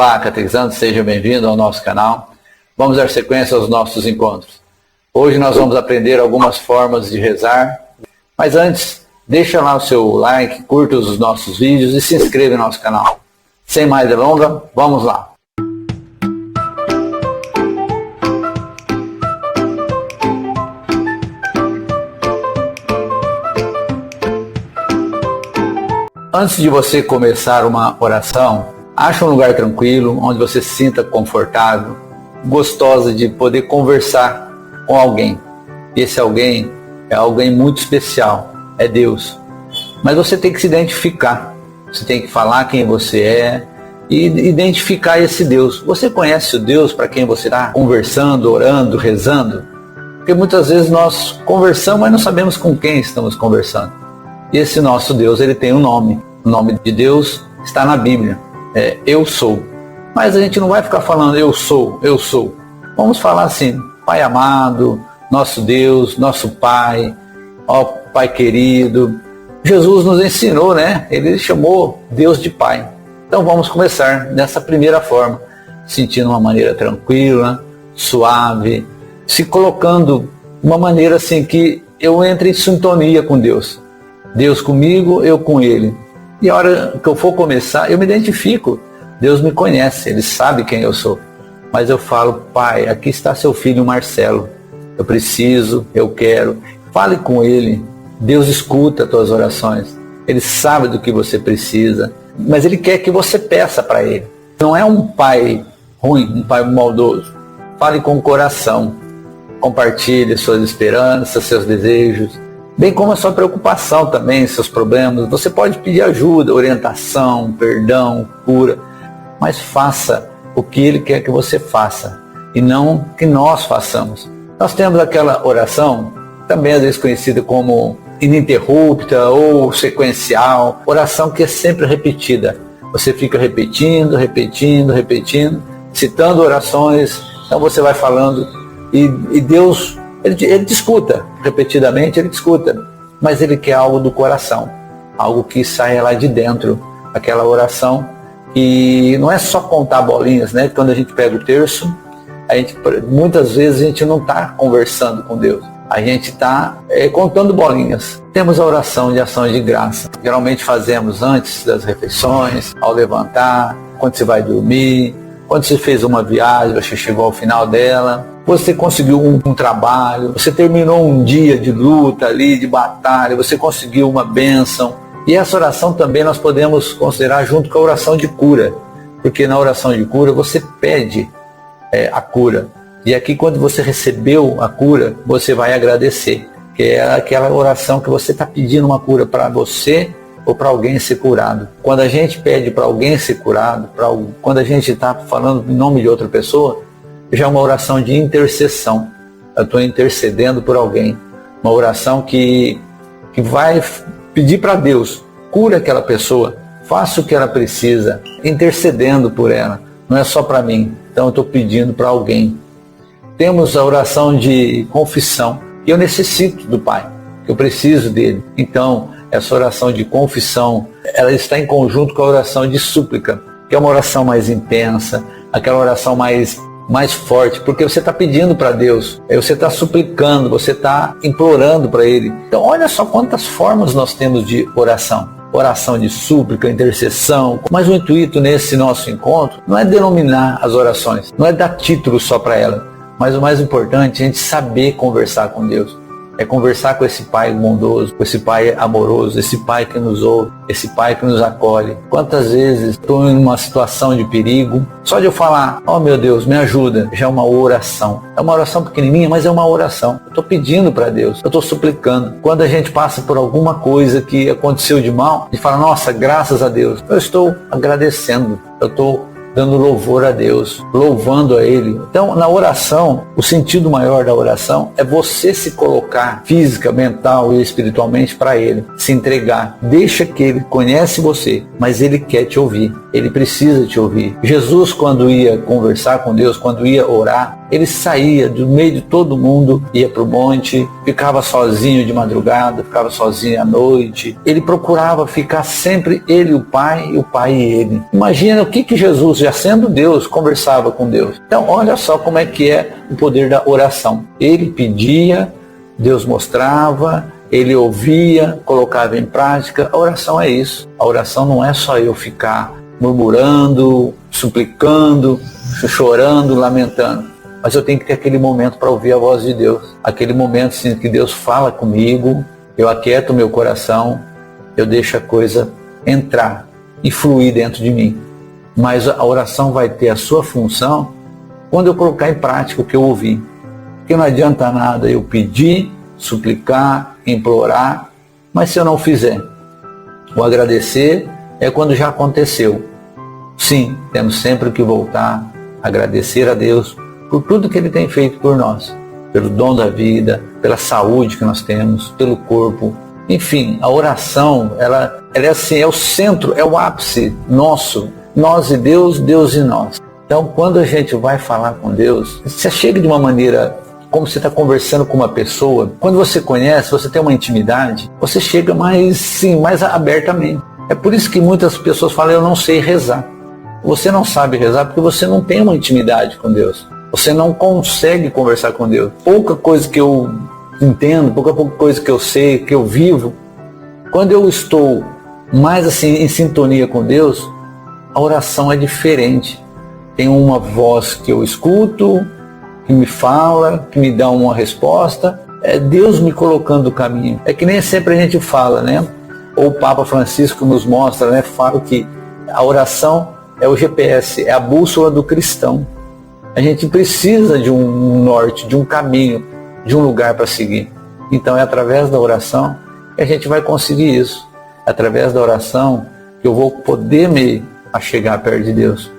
Olá, catequizandos, seja bem-vindo ao nosso canal. Vamos dar sequência aos nossos encontros. Hoje nós vamos aprender algumas formas de rezar, mas antes, deixa lá o seu like, curta os nossos vídeos e se inscreva no nosso canal. Sem mais delongas, vamos lá! Antes de você começar uma oração, ache um lugar tranquilo, onde você se sinta confortável, gostosa de poder conversar com alguém. E esse alguém é alguém muito especial, é Deus. Mas você tem que se identificar, você tem que falar quem você é e identificar esse Deus. Você conhece o Deus para quem você está conversando, orando, rezando? Porque muitas vezes nós conversamos, mas não sabemos com quem estamos conversando. E esse nosso Deus, ele tem um nome. O nome de Deus está na Bíblia. Eu sou. Mas a gente não vai ficar falando eu sou, eu sou. Vamos falar assim: Pai amado, nosso Deus, nosso Pai, ó Pai querido. Jesus nos ensinou, né? Ele chamou Deus de Pai. Então vamos começar dessa primeira forma, sentindo uma maneira tranquila, suave, se colocando de uma maneira assim que eu entre em sintonia com Deus. Deus comigo, eu com Ele. E a hora que eu for começar, eu me identifico. Deus me conhece, Ele sabe quem eu sou. Mas eu falo: Pai, aqui está seu filho Marcelo. Eu preciso, eu quero. Fale com Ele. Deus escuta as tuas orações. Ele sabe do que você precisa. Mas Ele quer que você peça para Ele. Não é um pai ruim, um pai maldoso. Fale com o coração. Compartilhe suas esperanças, seus desejos, bem como a sua preocupação também, seus problemas. Você pode pedir ajuda, orientação, perdão, cura, mas faça o que Ele quer que você faça e não que nós façamos. Nós temos aquela oração, também às vezes conhecida como ininterrupta ou sequencial, oração que é sempre repetida. Você fica repetindo, citando orações, então você vai falando e Deus... Ele te escuta, repetidamente ele te escuta, mas Ele quer algo do coração, algo que saia lá de dentro, aquela oração que não é só contar bolinhas, né? Quando a gente pega o terço, muitas vezes a gente não está conversando com Deus, a gente está contando bolinhas. Temos a oração de ação de graça, geralmente fazemos antes das refeições, ao levantar, quando você vai dormir, quando você fez uma viagem, você chegou ao final dela, você conseguiu um trabalho, você terminou um dia de luta ali, de batalha, você conseguiu uma bênção. E essa oração também nós podemos considerar junto com a oração de cura, porque na oração de cura você pede a cura. E aqui, quando você recebeu a cura, você vai agradecer, que é aquela oração que você está pedindo uma cura para você ou para alguém ser curado. Quando a gente pede para alguém ser curado, quando a gente está falando em nome de outra pessoa, já é uma oração de intercessão. Eu estou intercedendo por alguém. Uma oração que vai pedir para Deus: cura aquela pessoa, faça o que ela precisa, intercedendo por ela. Não é só para mim. Então eu estou pedindo para alguém. Temos a oração de confissão. Eu necessito do Pai, eu preciso dele. Então, essa oração de confissão, ela está em conjunto com a oração de súplica, que é uma oração mais intensa, aquela oração mais forte, porque você está pedindo para Deus, você está suplicando, você está implorando para Ele. Então olha só quantas formas nós temos de oração. Oração de súplica, intercessão. Mas o intuito nesse nosso encontro não é denominar as orações, não é dar título só para elas, mas o mais importante é a gente saber conversar com Deus. É conversar com esse Pai bondoso, com esse Pai amoroso, esse Pai que nos ouve, esse Pai que nos acolhe. Quantas vezes estou em uma situação de perigo, só de eu falar: oh meu Deus, me ajuda, já é uma oração. É uma oração pequenininha, mas é uma oração. Eu estou pedindo para Deus, eu estou suplicando. Quando a gente passa por alguma coisa que aconteceu de mal, a gente fala: nossa, graças a Deus. Eu estou agradecendo, eu estou dando louvor a Deus, louvando a Ele. Então, na oração, o sentido maior da oração é você se colocar física, mental e espiritualmente para Ele, se entregar. Deixa que Ele conhece você, mas Ele quer te ouvir, Ele precisa te ouvir. Jesus, quando ia conversar com Deus, quando ia orar, Ele saía do meio de todo mundo, ia para o monte, ficava sozinho de madrugada, ficava sozinho à noite. Ele procurava ficar sempre ele e o Pai e ele. Imagina o que Jesus, já sendo Deus, conversava com Deus. Então olha só como é que é o poder da oração. Ele pedia, Deus mostrava, ele ouvia, colocava em prática. A oração é isso. A oração não é só eu ficar murmurando, suplicando, chorando, lamentando. Mas eu tenho que ter aquele momento para ouvir a voz de Deus. Aquele momento assim, que Deus fala comigo, eu aquieto o meu coração, eu deixo a coisa entrar e fluir dentro de mim. Mas a oração vai ter a sua função quando eu colocar em prática o que eu ouvi. Porque não adianta nada eu pedir, suplicar, implorar, mas se eu não fizer. O agradecer é quando já aconteceu. Sim, temos sempre que voltar a agradecer a Deus por tudo que Ele tem feito por nós, pelo dom da vida, pela saúde que nós temos, pelo corpo. Enfim, a oração, ela é assim, é o centro, é o ápice nosso, nós e Deus, Deus e nós. Então, quando a gente vai falar com Deus, você chega de uma maneira como você está conversando com uma pessoa. Quando você conhece, você tem uma intimidade, você chega mais abertamente. É por isso que muitas pessoas falam, eu não sei rezar. Você não sabe rezar porque você não tem uma intimidade com Deus. Você não consegue conversar com Deus. Pouca coisa que eu entendo, pouca coisa que eu sei, que eu vivo. Quando eu estou mais assim em sintonia com Deus, a oração é diferente. Tem uma voz que eu escuto, que me fala, que me dá uma resposta. É Deus me colocando o caminho. É que nem sempre a gente fala, né? Ou o Papa Francisco nos mostra, né? Fala que a oração é o GPS, é a bússola do cristão. A gente precisa de um norte, de um caminho, de um lugar para seguir. Então é através da oração que a gente vai conseguir isso. É através da oração que eu vou poder me achegar perto de Deus.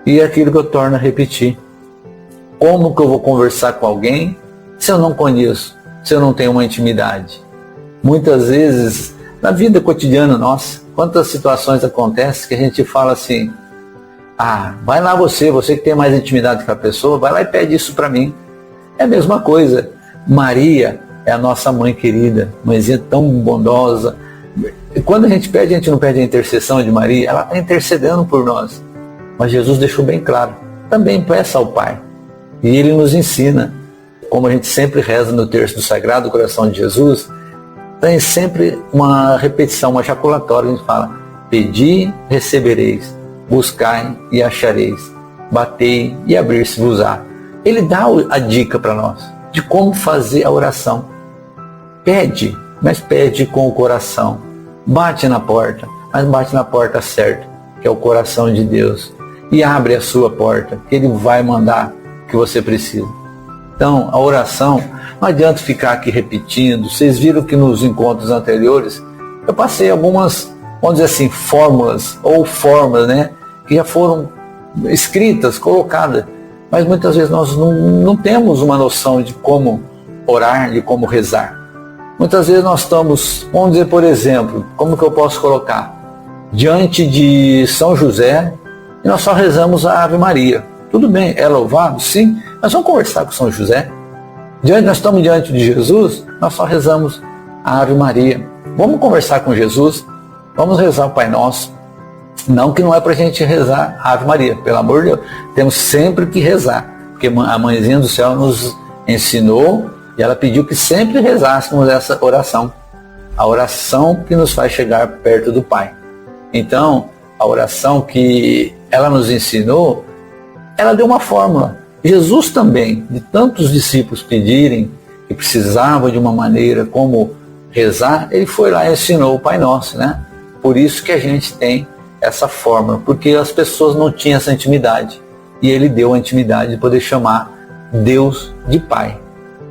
E é aquilo que eu torno a repetir. Como que eu vou conversar com alguém se eu não conheço, se eu não tenho uma intimidade? Muitas vezes, na vida cotidiana nossa, quantas situações acontecem que a gente fala assim, vai lá você que tem mais intimidade com a pessoa, vai lá e pede isso para mim. É a mesma coisa. Maria é a nossa mãe querida, mãezinha tão bondosa. E quando a gente pede, a gente não pede a intercessão de Maria, ela está intercedendo por nós. Mas Jesus deixou bem claro, também peça ao Pai. E Ele nos ensina, como a gente sempre reza no terço do Sagrado Coração de Jesus, tem sempre uma repetição, uma ejaculatória, a gente fala, pedi, recebereis, buscai e achareis, batei e abrir-se-vos-á. Ele dá a dica para nós, de como fazer a oração. Pede, mas pede com o coração. Bate na porta, mas bate na porta certa, que é o coração de Deus. E abre a sua porta, que Ele vai mandar o que você precisa. Então, a oração, não adianta ficar aqui repetindo. Vocês viram que nos encontros anteriores, eu passei algumas, vamos dizer assim, fórmulas, ou formas, né, que já foram escritas, colocadas. Mas muitas vezes nós não temos uma noção de como orar, de como rezar. Muitas vezes nós estamos, vamos dizer, por exemplo, como que eu posso colocar? Diante de São José, e nós só rezamos a Ave Maria. Tudo bem, é louvado? Sim, mas vamos conversar com São José. Nós estamos diante de Jesus, nós só rezamos a Ave Maria. Vamos conversar com Jesus, vamos rezar o Pai Nosso. Não que não é para a gente rezar a Ave Maria, pelo amor de Deus. Temos sempre que rezar, porque a Mãezinha do Céu nos ensinou e ela pediu que sempre rezássemos essa oração. A oração que nos faz chegar perto do Pai. Então, a oração que ela nos ensinou, ela deu uma fórmula. Jesus também, de tantos discípulos pedirem que precisavam de uma maneira como rezar, ele foi lá e ensinou o Pai Nosso, né? Por isso que a gente tem essa fórmula, porque as pessoas não tinham essa intimidade. E ele deu a intimidade de poder chamar Deus de Pai.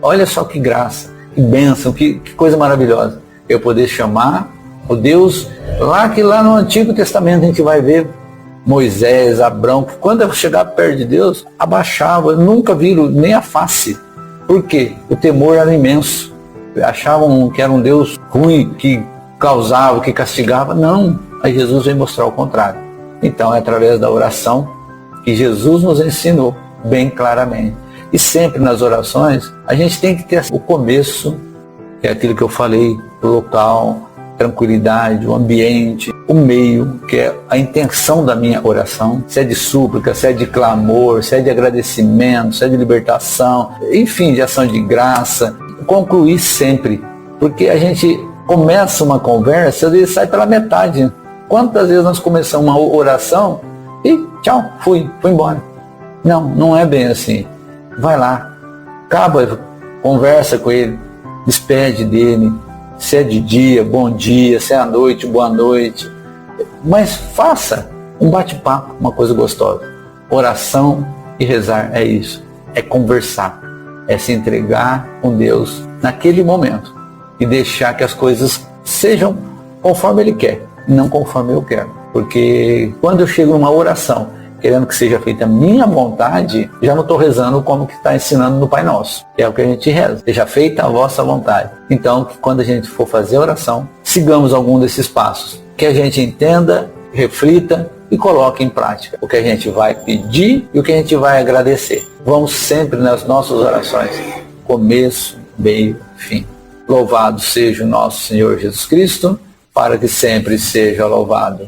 Olha só que graça, que bênção, que coisa maravilhosa. Eu poder chamar o Deus que lá no Antigo Testamento a gente vai ver Moisés, Abraão, que quando chegava perto de Deus, abaixava, nunca viram nem a face. Por quê? O temor era imenso. Achavam que era um Deus ruim, que causava, que castigava. Não, aí Jesus veio mostrar o contrário. Então é através da oração que Jesus nos ensinou bem claramente. E sempre nas orações, a gente tem que ter o começo, que é aquilo que eu falei, o local, tranquilidade, o ambiente, o meio, que é a intenção da minha oração, se é de súplica, se é de clamor, se é de agradecimento, se é de libertação, enfim, de ação de graça. Concluir sempre, porque a gente começa uma conversa, às vezes sai pela metade. Quantas vezes nós começamos uma oração e tchau, fui embora. Não é bem assim. Vai lá, acaba, conversa com ele, despede dele, se é de dia, bom dia, se é à noite, boa noite. Mas faça um bate-papo, uma coisa gostosa. Oração e rezar é isso, é conversar, é se entregar com Deus naquele momento e deixar que as coisas sejam conforme Ele quer, e não conforme eu quero. Porque quando eu chego numa oração querendo que seja feita a minha vontade, já não estou rezando como que está ensinando no Pai Nosso, que é o que a gente reza, seja feita a vossa vontade. Então, quando a gente for fazer a oração, sigamos algum desses passos, que a gente entenda, reflita e coloque em prática o que a gente vai pedir e o que a gente vai agradecer. Vamos sempre nas nossas orações, começo, meio, fim. Louvado seja o nosso Senhor Jesus Cristo, para que sempre seja louvado.